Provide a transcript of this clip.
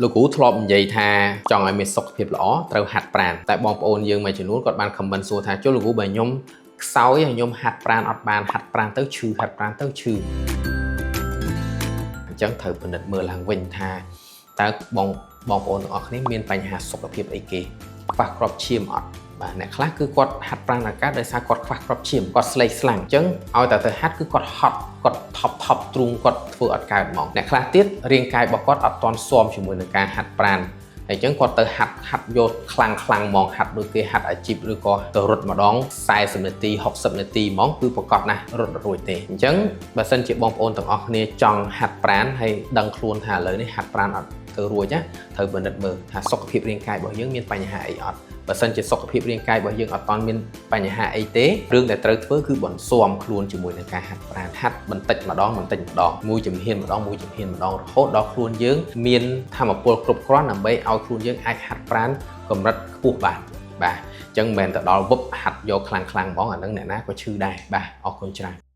លោកគ្រូធ្លាប់និយាយថាចង់ឲ្យមានសុខភាពល្អត្រូវហាត់ប្រាណតែបងប្អូនយើងមួយចំនួនគាត់បានខមមិនសួរថាចុះលោកគ្រូបើខ្ញុំខ្សោយខ្ញុំហាត់ប្រាណអត់បានហាត់ប្រាណទៅឈឺហាត់ប្រាណទៅឈឺអញ្ចឹងត្រូវពិនិត្យមើលឡើងវិញថាតើបងប្អូនទាំងអស់គ្នាមានបញ្ហាសុខភាពអីគេខ្វះគ្រាប់ឈាមអត់បាទអ្នកខ្លះគឺគាត់ហាត់ប្រាណអាកាសដោយសារគាត់ខ្វះគ្រាប់ឈាមគាត់ស្លេកស្លាំងអញ្ចឹងឲ្យតែទៅហាត់គឺគាត់ហត់គាត់ថប់ទ្រូងគាត់ធ្វើអត់កើតហ្មងអ្នកខ្លះទៀតរាងកាយរបស់គាត់អត់ទាន់ស៊ាំជាមួយនឹងការហាត់ប្រាណហើយអញ្ចឹងគាត់ទៅហាត់យកខ្លាំងហ្មងហាត់ដូចគេហាត់អាជីពឬក៏ទៅរត់ម្ដង40នាទី60នាទីហ្មងគឺប្រកបណាស់រត់រួចទេអញ្ចឹងបើសិនជាបងប្អូនទាំងអស់គ្នាចង់ហាត់ប្រាណហើយដឹងខ្លួនថាឥឡូវនេះហាត់ប្រាណអត់ទៅរួចណាត្រូវពិនិត្យមើលថាសុខភាពរាងកាយរបស់យើងមានបញ្ហាអីអត់បើសិនជាសុខភាពរាងកាយរបស់យើងអត់ទាន់មានបញ្ហាអីទេរឿងដែលត្រូវធ្វើគឺបន្ស៊ាំខ្លួនជាមួយនឹងការហាត់ប្រាណហាត់បន្តិចម្ដងមួយជំហានម្ដងរហូតដល់ខ្លួនយើងមានថាមពលគ្រប់គ្រាន់ដើម្បីឲ្យខ្លួនយើងអាចហាត់ប្រាណកម្រិតខ្ពស់បានបាទអញ្ចឹងមិនមែនទៅដល់វឹបហាត់យកខ្លាំងហ្មងអានឹងអ្នកណាក៏ឈឺដែរបាទអរគុណច្រើន